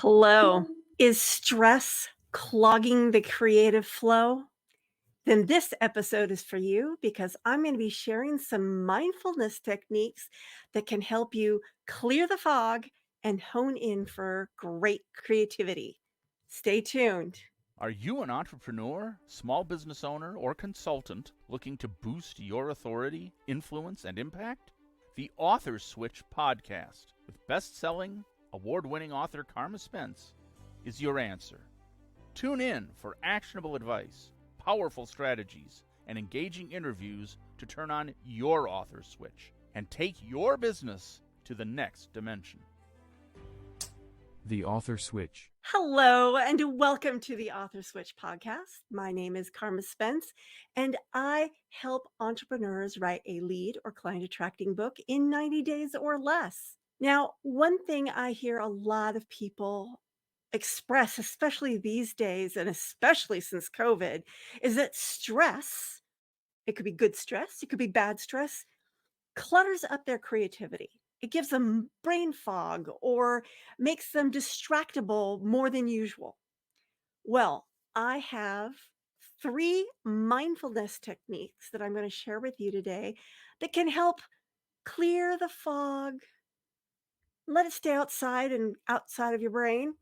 Hello. Is stress clogging the creative flow? Then this episode is for you because I'm going to be sharing some mindfulness techniques that can help you clear the fog and hone in for great creativity. Stay tuned. Are you an entrepreneur, small business owner, or consultant looking to boost your authority, influence, and impact? The Author Switch podcast with best-selling, award-winning author Carma Spence is your answer. Tune in for actionable advice, powerful strategies, and engaging interviews to turn on your author switch and take your business to the next dimension. The Author Switch. Hello, and welcome to the Author Switch podcast. My name is Carma Spence, and I help entrepreneurs write a lead or client attracting book in 90 days or less. Now, one thing I hear a lot of people express, especially these days, and especially since COVID, is that stress, it could be good stress, it could be bad stress, clutters up their creativity. It gives them brain fog or makes them distractible more than usual. Well, I have 3 mindfulness techniques that I'm going to share with you today that can help clear the fog, let it stay outside and outside of your brain,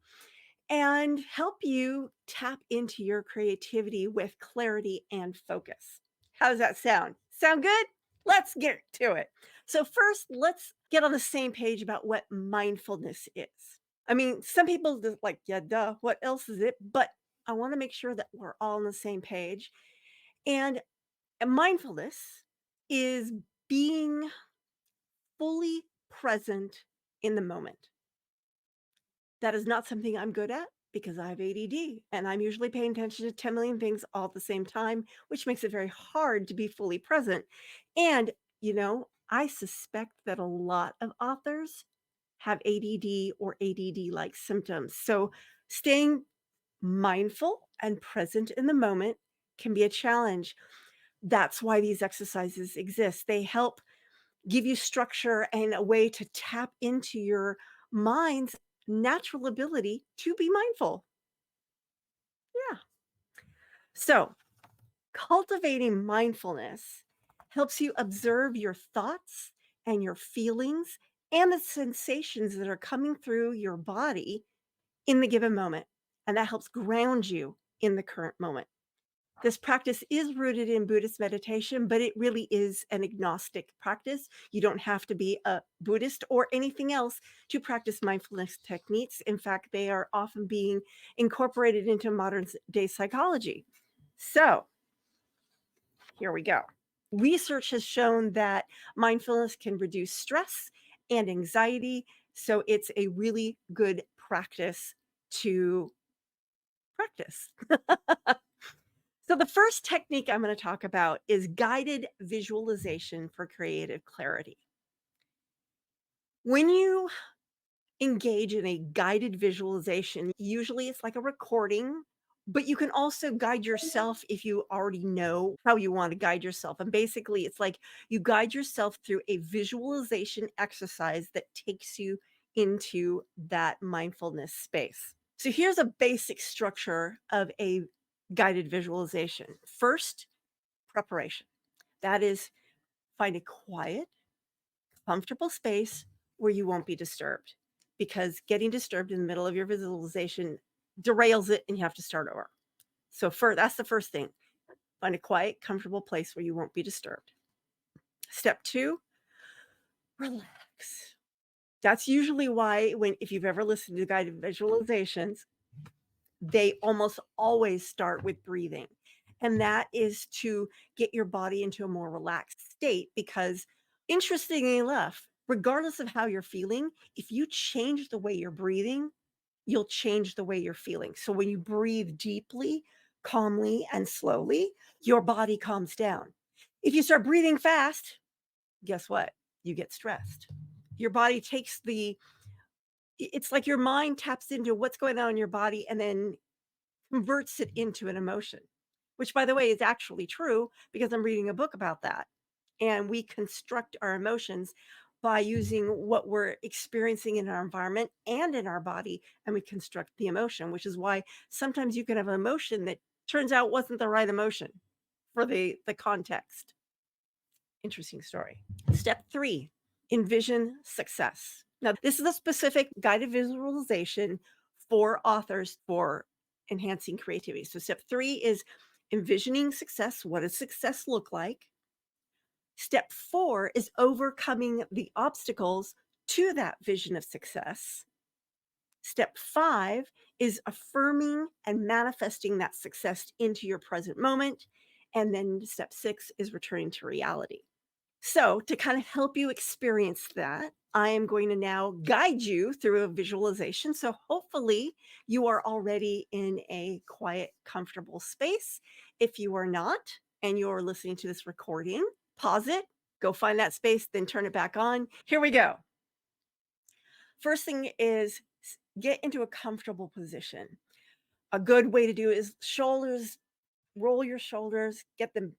and help you tap into your creativity with clarity and focus. How does that sound? Sound good? Let's get to it. So, first, let's get on the same page about what mindfulness is. I mean, some people just like, yeah, duh, what else is it? But I want to make sure that we're all on the same page. And mindfulness is being fully present in the moment. That is not something I'm good at because I have ADD and I'm usually paying attention to 10 million things all at the same time, which makes it very hard to be fully present. And, I suspect that a lot of authors have ADD or ADD like symptoms. So staying mindful and present in the moment can be a challenge. That's why these exercises exist. They help give you structure and a way to tap into your mind's natural ability to be mindful. Yeah. So, cultivating mindfulness helps you observe your thoughts and your feelings and the sensations that are coming through your body in the given moment. And that helps ground you in the current moment. This practice is rooted in Buddhist meditation, but it really is an agnostic practice. You don't have to be a Buddhist or anything else to practice mindfulness techniques. In fact, they are often being incorporated into modern day psychology. So, here we go. Research has shown that mindfulness can reduce stress and anxiety. So, it's a really good practice to practice. So, the first technique I'm going to talk about is guided visualization for creative clarity. When you engage in a guided visualization, usually it's like a recording, but you can also guide yourself if you already know how you want to guide yourself. And basically, it's like you guide yourself through a visualization exercise that takes you into that mindfulness space. So, here's a basic structure of a guided visualization. First, preparation. That is, find a quiet, comfortable space where you won't be disturbed because getting disturbed in the middle of your visualization derails it and you have to start over. So, that's the first thing. Find a quiet, comfortable place where you won't be disturbed. Step 2, relax. That's usually why if you've ever listened to guided visualizations, they almost always start with breathing. And that is to get your body into a more relaxed state because, interestingly enough, regardless of how you're feeling, if you change the way you're breathing, you'll change the way you're feeling. So when you breathe deeply, calmly, and slowly, your body calms down. If you start breathing fast, guess what? You get stressed. Your body it's like your mind taps into what's going on in your body and then converts it into an emotion, which, by the way, is actually true because I'm reading a book about that. And we construct our emotions by using what we're experiencing in our environment and in our body, and we construct the emotion, which is why sometimes you can have an emotion that turns out wasn't the right emotion for the context. Interesting story. Step 3, envision success. Now, this is a specific guided visualization for authors for enhancing creativity. So step 3 is envisioning success. What does success look like? Step 4 is overcoming the obstacles to that vision of success. Step 5 is affirming and manifesting that success into your present moment. And then step 6 is returning to reality. So, to kind of help you experience that, I am going to now guide you through a visualization. So, hopefully, you are already in a quiet, comfortable space. If you are not, and you're listening to this recording, pause it, go find that space, then turn it back on. Here we go. First thing is get into a comfortable position. A good way to do it is shoulders, roll your shoulders, get them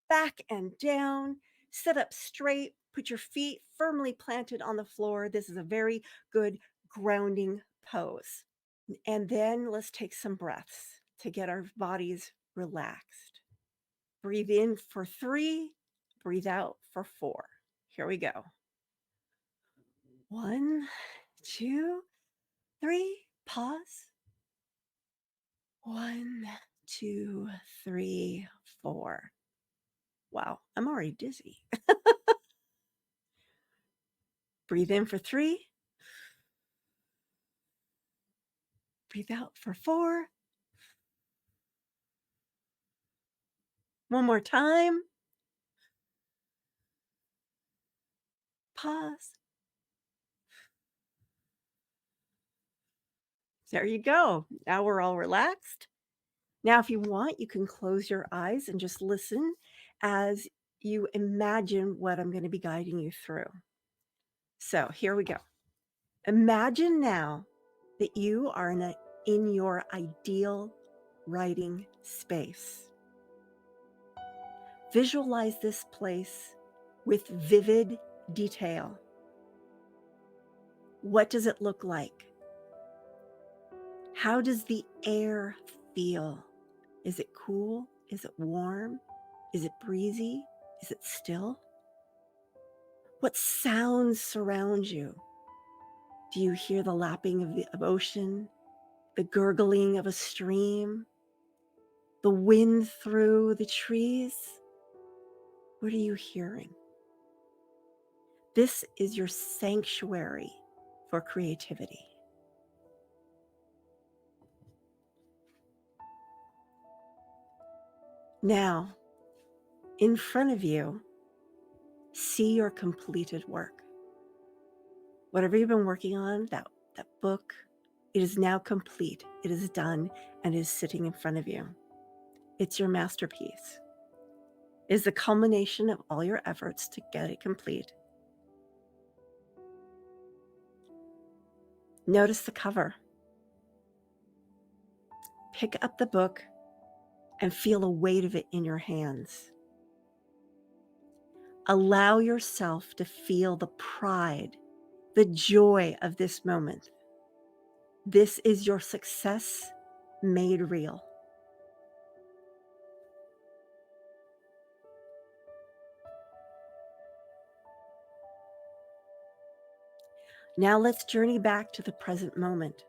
back and down, sit up straight, put your feet firmly planted on the floor. This is a very good grounding pose. And then let's take some breaths to get our bodies relaxed. Breathe in for 3, breathe out for 4. Here we go. 1, 2, 3, pause. 1, 2, 3, 4. Wow, I'm already dizzy. Breathe in for 3. Breathe out for 4. One more time. Pause. There you go. Now we're all relaxed. Now, if you want, you can close your eyes and just listen as you imagine what I'm going to be guiding you through. So here we go. Imagine now that you are in your ideal writing space. Visualize this place with vivid detail. What does it look like? How does the air feel? Is it cool? Is it warm? Is it breezy? Is it still? What sounds surround you? Do you hear the lapping of the ocean, the gurgling of a stream, the wind through the trees? What are you hearing? This is your sanctuary for creativity. Now, in front of you, see your completed work. Whatever you've been working on, that book, it is now complete. It is done and is sitting in front of you. It's your masterpiece. It is the culmination of all your efforts to get it complete. Notice the cover. Pick up the book and feel the weight of it in your hands. Allow yourself to feel the pride, the joy of this moment. This is your success made real. Now let's journey back to the present moment.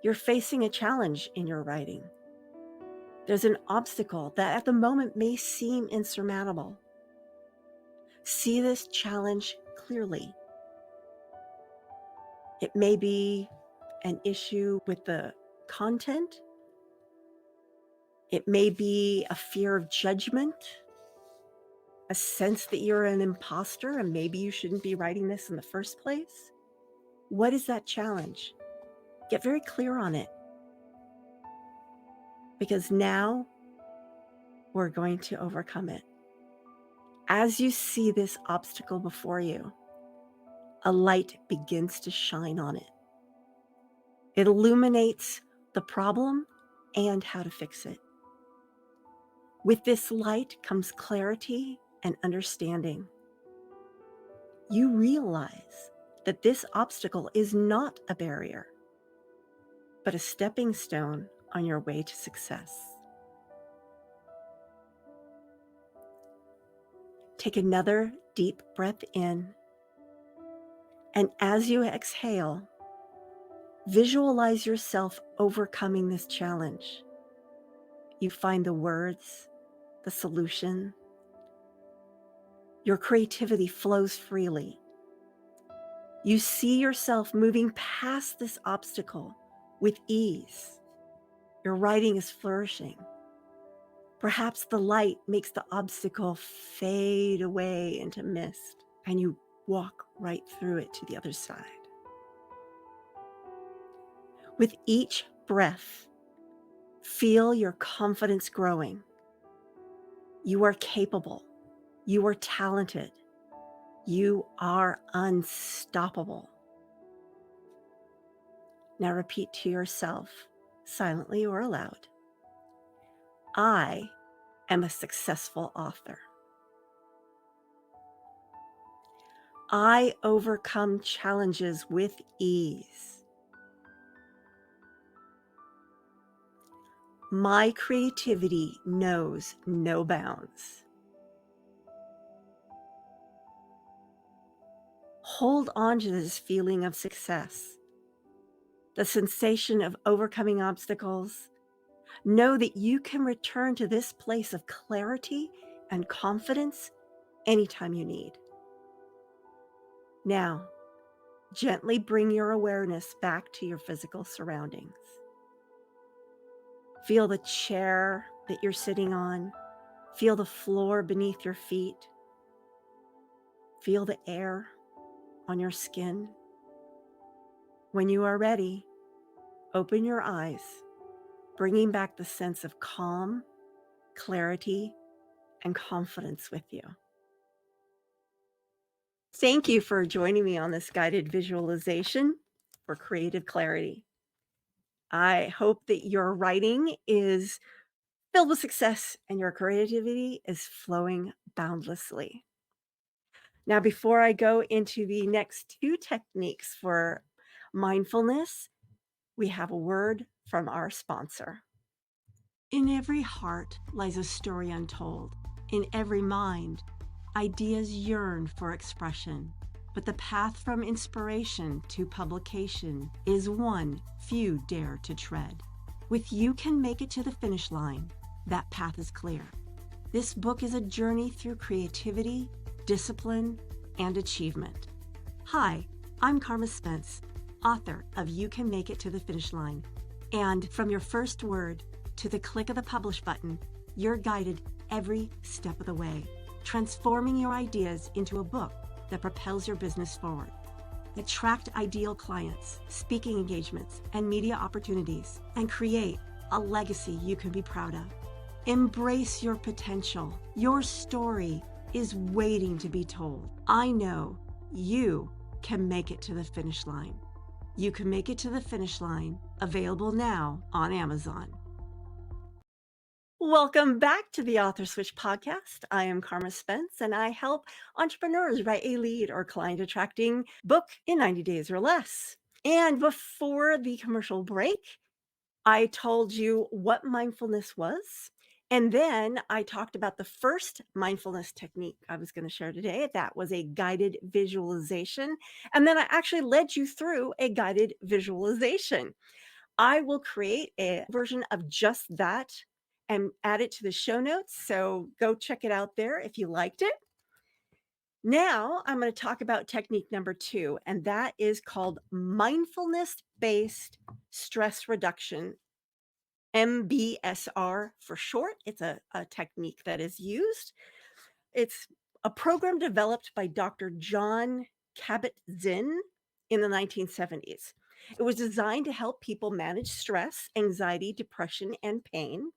You're facing a challenge in your writing. There's an obstacle that at the moment may seem insurmountable. See this challenge clearly. It may be an issue with the content. It may be a fear of judgment, a sense that you're an imposter and maybe you shouldn't be writing this in the first place. What is that challenge? Get very clear on it. Because now we're going to overcome it. As you see this obstacle before you, a light begins to shine on it. It illuminates the problem and how to fix it. With this light comes clarity and understanding. you realize that this obstacle is not a barrier, but a stepping stone on your way to success. Take another deep breath in, and as you exhale, visualize yourself overcoming this challenge. You find the words, the solution. Your creativity flows freely. You see yourself moving past this obstacle with ease. Your writing is flourishing. Perhaps the light makes the obstacle fade away into mist, and you walk right through it to the other side. With each breath, feel your confidence growing. You are capable. You are talented. You are unstoppable. Now repeat to yourself, silently or aloud, I am a successful author. I overcome challenges with ease. My creativity knows no bounds. Hold on to this feeling of success, the sensation of overcoming obstacles. Know that you can return to this place of clarity and confidence anytime you need. Now, gently bring your awareness back to your physical surroundings. Feel the chair that you're sitting on. Feel the floor beneath your feet. Feel the air on your skin. When you are ready, open your eyes, bringing back the sense of calm, clarity, and confidence with you. Thank you for joining me on this guided visualization for creative clarity. I hope that your writing is filled with success and your creativity is flowing boundlessly. Now, before I go into the next two techniques for mindfulness, we have a word from our sponsor. In every heart lies a story untold. In every mind, ideas yearn for expression. But the path from inspiration to publication is one few dare to tread. With You Can Make It to the Finish Line, that path is clear. This book is a journey through creativity, discipline, and achievement. Hi, I'm Carma Spence, author of You Can Make It to the Finish Line. And from your first word to the click of the publish button, you're guided every step of the way, transforming your ideas into a book that propels your business forward. Attract ideal clients, speaking engagements, and media opportunities, and create a legacy you can be proud of. Embrace your potential. Your story is waiting to be told. I know you can make it to the finish line. You Can Make It to the Finish Line, available now on Amazon. Welcome back to the Author Switch podcast. I am Carma Spence, and I help entrepreneurs write a lead or client attracting book in 90 days or less. And before the commercial break, I told you what mindfulness was. And then I talked about the first mindfulness technique I was going to share today. That was a guided visualization. And then I actually led you through a guided visualization. I will create a version of just that and add it to the show notes. So go check it out there if you liked it. Now I'm going to talk about technique number 2, and that is called mindfulness-based stress reduction, MBSR for short. It's a technique that is used. It's a program developed by Dr. John Kabat-Zinn in the 1970s. It was designed to help people manage stress, anxiety, depression, and pain.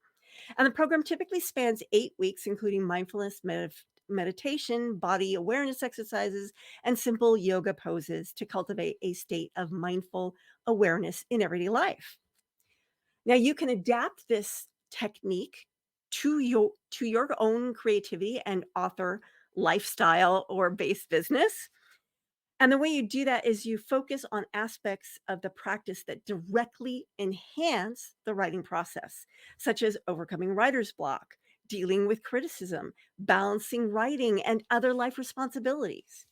And the program typically spans 8 weeks, including mindfulness meditation, body awareness exercises, and simple yoga poses to cultivate a state of mindful awareness in everyday life. Now, you can adapt this technique to your own creativity and author lifestyle or base business. And the way you do that is you focus on aspects of the practice that directly enhance the writing process, such as overcoming writer's block, dealing with criticism, balancing writing, and other life responsibilities.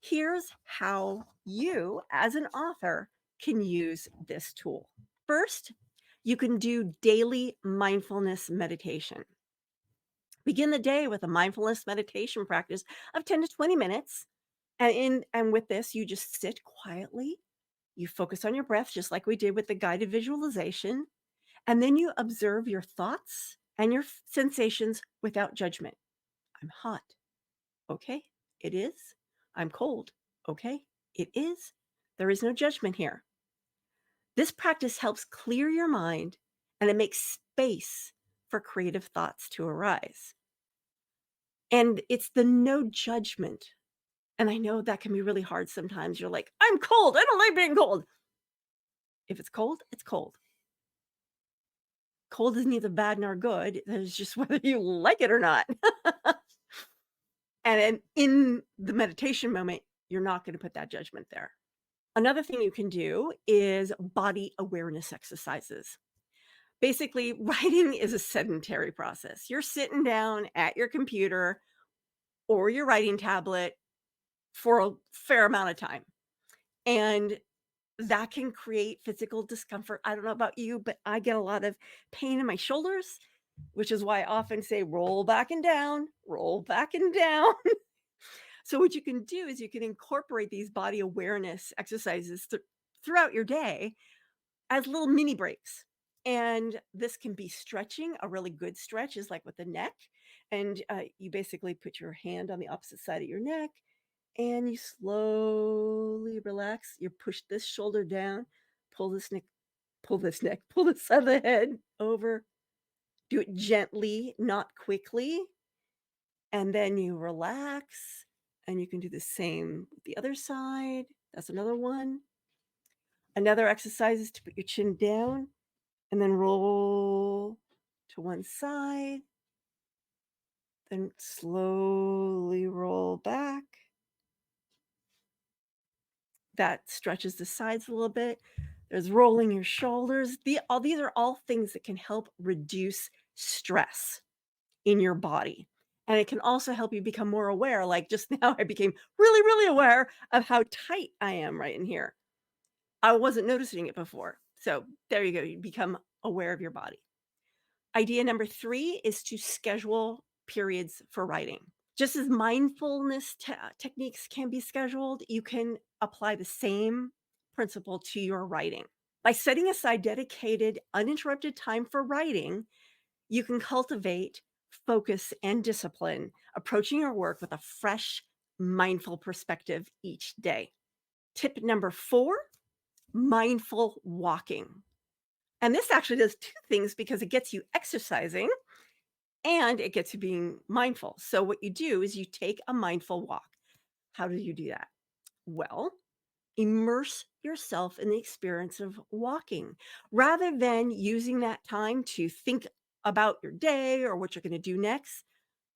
Here's how you, as an author, can use this tool. First, you can do daily mindfulness meditation. Begin the day with a mindfulness meditation practice of 10 to 20 minutes. And with this, you just sit quietly. You focus on your breath, just like we did with the guided visualization. And then you observe your thoughts and your sensations without judgment. I'm hot. Okay, it is. I'm cold. Okay, it is. There is no judgment here. This practice helps clear your mind and it makes space for creative thoughts to arise. And it's the no judgment. And I know that can be really hard sometimes. You're like, I'm cold. I don't like being cold. If it's cold, it's cold. Cold is neither bad nor good. It's just whether you like it or not. And in the meditation moment, you're not going to put that judgment there. Another thing you can do is body awareness exercises. Basically, writing is a sedentary process. You're sitting down at your computer or your writing tablet for a fair amount of time. And that can create physical discomfort. I don't know about you, but I get a lot of pain in my shoulders, which is why I often say roll back and down, roll back and down. So what you can do is you can incorporate these body awareness exercises throughout your day as little mini breaks. And this can be stretching. A really good stretch is like with the neck. And you basically put your hand on the opposite side of your neck and you slowly relax. You push this shoulder down, pull this neck, pull this neck, pull this side of the head over. Do it gently, not quickly. And then you relax. And you can do the same with the other side. That's another one. Another exercise is to put your chin down and then roll to one side. Then slowly roll back. That stretches the sides a little bit. There's rolling your shoulders. These are all things that can help reduce stress in your body. And it can also help you become more aware. Like just now, I became really, really aware of how tight I am right in here. I wasn't noticing it before. So there you go. You become aware of your body. Idea number 3 is to schedule periods for writing. Just as mindfulness techniques can be scheduled, you can apply the same principle to your writing. By setting aside dedicated, uninterrupted time for writing, you can cultivate focus and discipline, approaching your work with a fresh, mindful perspective each day. Tip number 4, mindful walking. And this actually does 2 things because it gets you exercising and it gets you being mindful. So what you do is you take a mindful walk. How do you do that? Well, immerse yourself in the experience of walking rather than using that time to think about your day or what you're going to do next.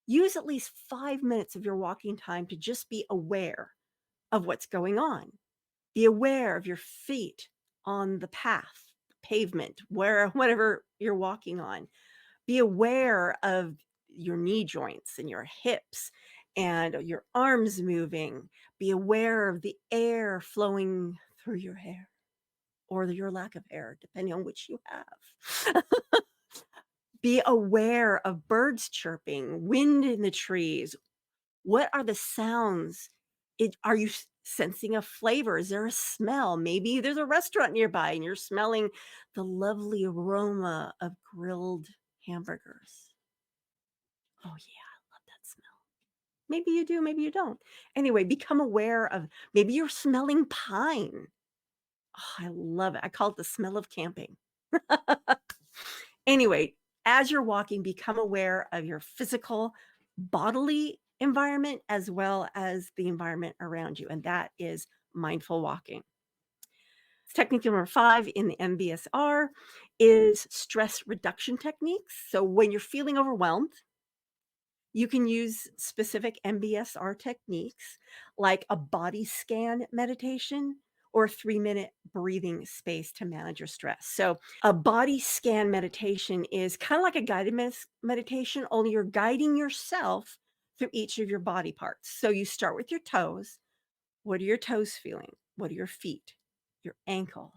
Use at least 5 minutes of your walking time to just be aware of what's going on. Be aware of your feet on the path, pavement, whatever you're walking on. Be aware of your knee joints and your hips and your arms moving. Be aware of the air flowing through your hair or your lack of hair, depending on which you have. Be aware of birds chirping, wind in the trees. What are the sounds? Are you sensing a flavor? Is there a smell? Maybe there's a restaurant nearby and you're smelling the lovely aroma of grilled hamburgers. Oh, yeah, I love that smell. Maybe you do, maybe you don't. Anyway, become aware of maybe you're smelling pine. Oh, I love it. I call it the smell of camping. Anyway, as you're walking, become aware of your physical, bodily environment as well as the environment around you. And that is mindful walking. Technique number 5 in the MBSR is stress reduction techniques. So when you're feeling overwhelmed, You can use specific MBSR techniques like a body scan meditation or a 3-minute breathing space to manage your stress. So, a body scan meditation is kind of like a guided meditation, only you're guiding yourself through each of your body parts. So, you start with your toes. What are your toes feeling? What are your feet, your ankle,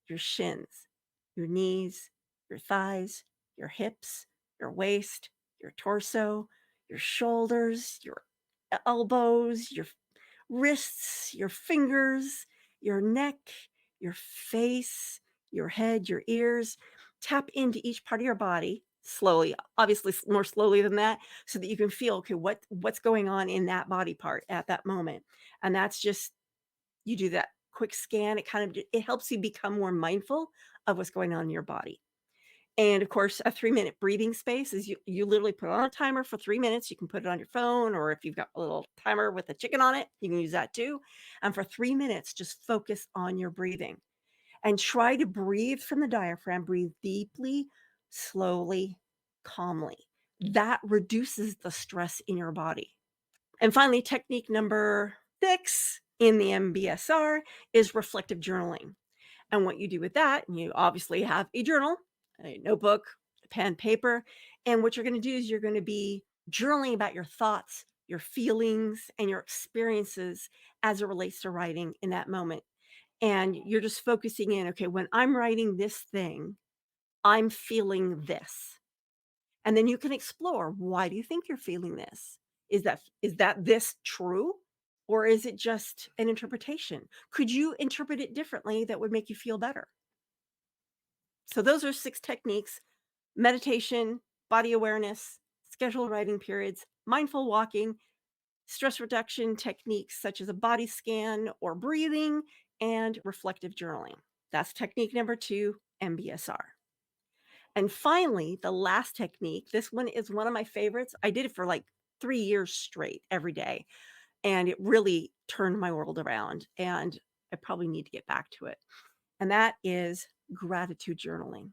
your shins, your knees, your thighs, your hips, your waist, your torso, your shoulders, your elbows, your wrists, your fingers, your neck, your face, your head, your ears. Tap into each part of your body slowly, obviously more slowly than that, so that you can feel, okay, what's going on in that body part at that moment. And that's just, you do that quick scan, it kind of it helps you become more mindful of what's going on in your body. And of course, a 3-minute breathing space is you literally put on a timer for 3 minutes. You can put it on your phone, or if you've got a little timer with a chicken on it, you can use that too. And for 3 minutes, just focus on your breathing and try to breathe from the diaphragm. Breathe deeply, slowly, calmly. That reduces the stress in your body. And finally, technique number 6 in the MBSR is reflective journaling. And what you do with that, and you obviously have a journal, a notebook, a pen, paper. And what you're going to do is you're going to be journaling about your thoughts, your feelings, and your experiences as it relates to writing in that moment. And you're just focusing in, okay, when I'm writing this thing, I'm feeling this. And then you can explore, why do you think you're feeling this? Is that this true? Or is it just an interpretation? Could you interpret it differently that would make you feel better? So those are 6 techniques: meditation, body awareness, scheduled writing periods, mindful walking, stress reduction techniques such as a body scan or breathing, and reflective journaling. That's technique number 2, MBSR. And finally, the last technique, this one is one of my favorites. I did it for like 3 years straight every day, and it really turned my world around, and I probably need to get back to it. And that is gratitude journaling.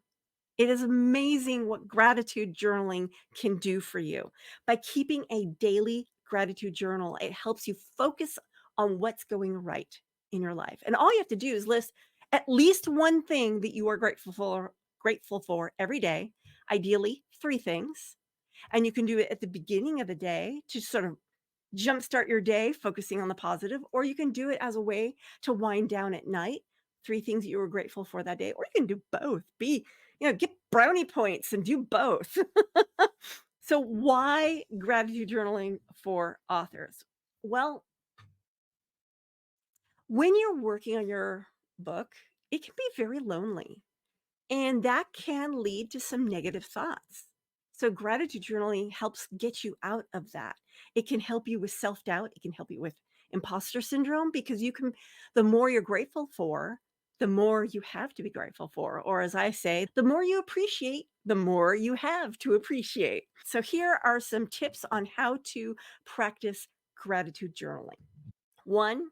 It is amazing what gratitude journaling can do for you. By keeping a daily gratitude journal, it helps you focus on what's going right in your life. And all you have to do is list at least one thing that you are grateful for every day, ideally 3 things. And you can do it at the beginning of the day to sort of jumpstart your day focusing on the positive, or you can do it as a way to wind down at night. 3 things that you were grateful for that day, or you can do both. Get brownie points and do both. So, why gratitude journaling for authors? Well, when you're working on your book, it can be very lonely. And that can lead to some negative thoughts. So, gratitude journaling helps get you out of that. It can help you with self doubt. It can help you with imposter syndrome, because the more you're grateful for, the more you have to be grateful for. Or, as I say, the more you appreciate, the more you have to appreciate. So, here are some tips on how to practice gratitude journaling. One,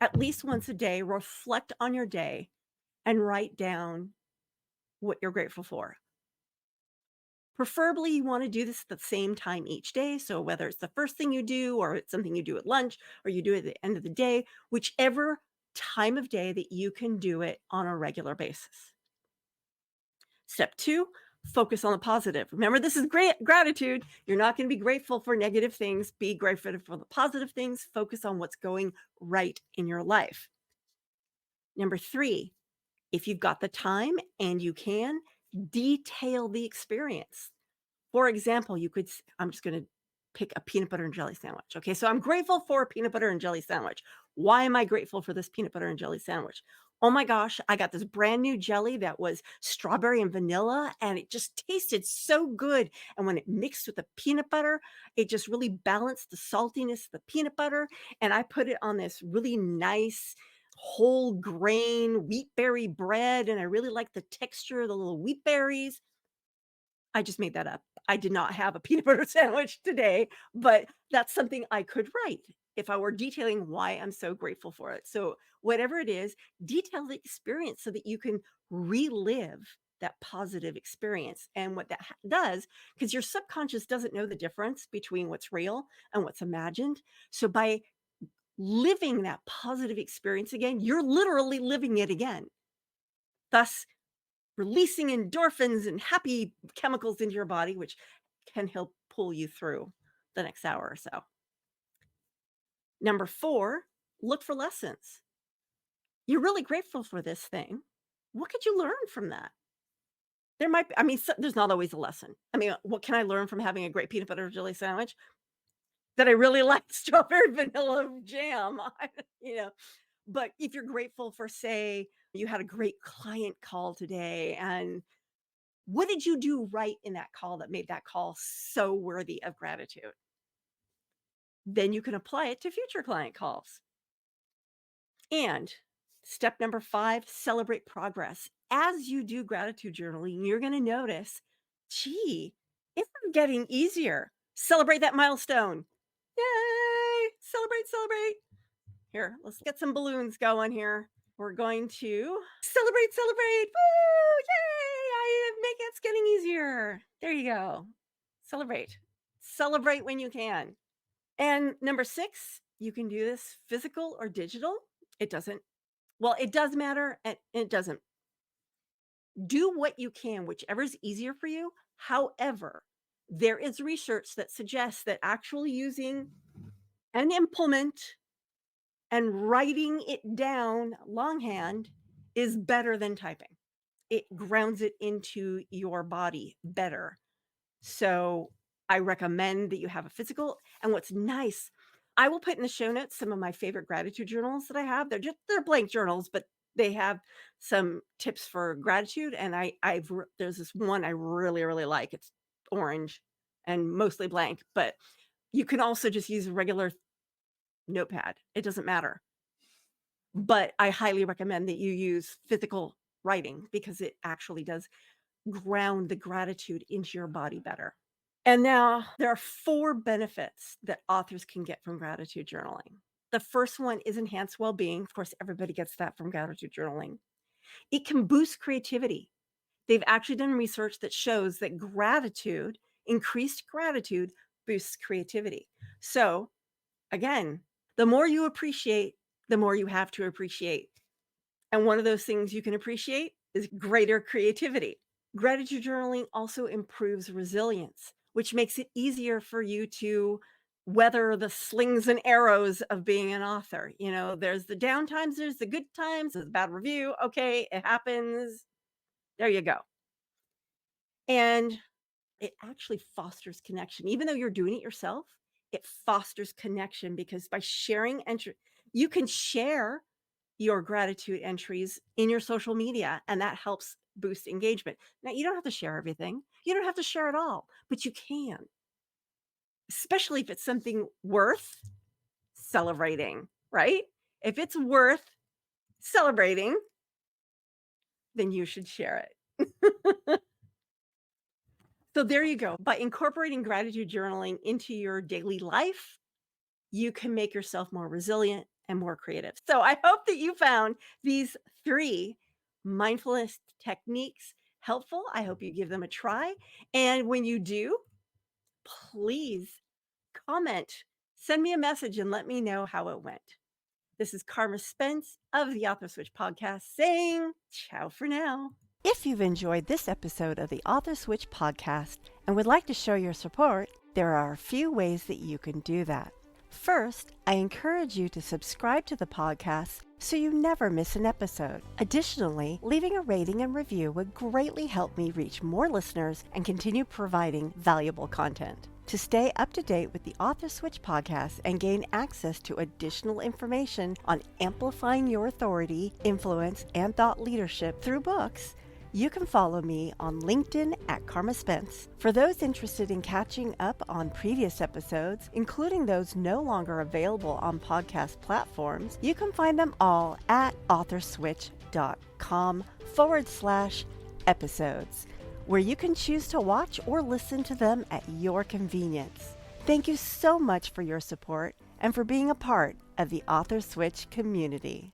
at least once a day, reflect on your day and write down what you're grateful for. Preferably, you want to do this at the same time each day. So, whether it's the first thing you do, or it's something you do at lunch, or you do it at the end of the day, whichever time of day that you can do it on a regular basis. Step 2, focus on the positive. Remember, this is great gratitude. You're not going to be grateful for negative things. Be grateful for the positive things. Focus on what's going right in your life. Number 3, if you've got the time and you can, detail the experience. For example, I'm just going to pick a peanut butter and jelly sandwich. Okay, so I'm grateful for a peanut butter and jelly sandwich. Why am I grateful for this peanut butter and jelly sandwich? Oh my gosh, I got this brand new jelly that was strawberry and vanilla, and it just tasted so good. And when it mixed with the peanut butter, it just really balanced the saltiness of the peanut butter. And I put it on this really nice whole grain wheat berry bread, and I really like the texture of the little wheat berries. I just made that up. I did not have a peanut butter sandwich today, but that's something I could write if I were detailing why I'm so grateful for it. So, whatever it is, detail the experience so that you can relive that positive experience. And what that does, because your subconscious doesn't know the difference between what's real and what's imagined. So by living that positive experience again, you're literally living it again, thus releasing endorphins and happy chemicals into your body, which can help pull you through the next hour or so. Number 4, look for lessons. You're really grateful for this thing. What could you learn from that? There might be, I mean, there's not always a lesson. I mean, what can I learn from having a great peanut butter jelly sandwich? That I really like strawberry vanilla jam, you know. But if you're grateful for, say, you had a great client call today, and what did you do right in that call that made that call so worthy of gratitude? Then you can apply it to future client calls. And step number 5, celebrate progress. As you do gratitude journaling, you're going to notice, gee, it's getting easier. Celebrate that milestone. Yay! Celebrate, celebrate. Here, let's get some balloons going here. We're going to celebrate, celebrate. Woo! Yay! It's getting easier. There you go. Celebrate. Celebrate when you can. And number 6, you can do this physical or digital. It doesn't, well, it does matter and it doesn't. Do what you can, whichever's easier for you. However, there is research that suggests that actually using an implement and writing it down longhand is better than typing. It grounds it into your body better. So I recommend that you have a physical. And what's nice, I will put in the show notes some of my favorite gratitude journals that I have. They're blank journals, but they have some tips for gratitude. And there's this one I really, really like. It's orange and mostly blank, but you can also just use a regular notepad. It doesn't matter. But I highly recommend that you use physical writing because it actually does ground the gratitude into your body better. And now there are 4 benefits that authors can get from gratitude journaling. The first one is enhanced well-being. Of course, everybody gets that from gratitude journaling. It can boost creativity. They've actually done research that shows that increased gratitude boosts creativity. So again, the more you appreciate, the more you have to appreciate. And one of those things you can appreciate is greater creativity. Gratitude journaling also improves resilience, which makes it easier for you to weather the slings and arrows of being an author. You know, there's the down times, there's the good times, there's the bad review. Okay, it happens. There you go. And it actually fosters connection. Even though you're doing it yourself, it fosters connection because by sharing you can share your gratitude entries in your social media, and that helps boost engagement. Now, you don't have to share everything. You don't have to share it all, but you can, especially if it's something worth celebrating, right? If it's worth celebrating, then you should share it. So there you go. By incorporating gratitude journaling into your daily life, you can make yourself more resilient and more creative. So I hope that you found these 3 mindfulness techniques helpful. I hope you give them a try. And when you do, please comment, send me a message, and let me know how it went. This is Carma Spence of the Author Switch podcast saying ciao for now. If you've enjoyed this episode of the Author Switch podcast and would like to show your support, there are a few ways that you can do that. First, I encourage you to subscribe to the podcast so you never miss an episode. Additionally, leaving a rating and review would greatly help me reach more listeners and continue providing valuable content. To stay up to date with the Author Switch podcast and gain access to additional information on amplifying your authority, influence, and thought leadership through books, you can follow me on LinkedIn at Carma Spence. For those interested in catching up on previous episodes, including those no longer available on podcast platforms, you can find them all at authorswitch.com/episodes, where you can choose to watch or listen to them at your convenience. Thank you so much for your support and for being a part of the Author Switch community.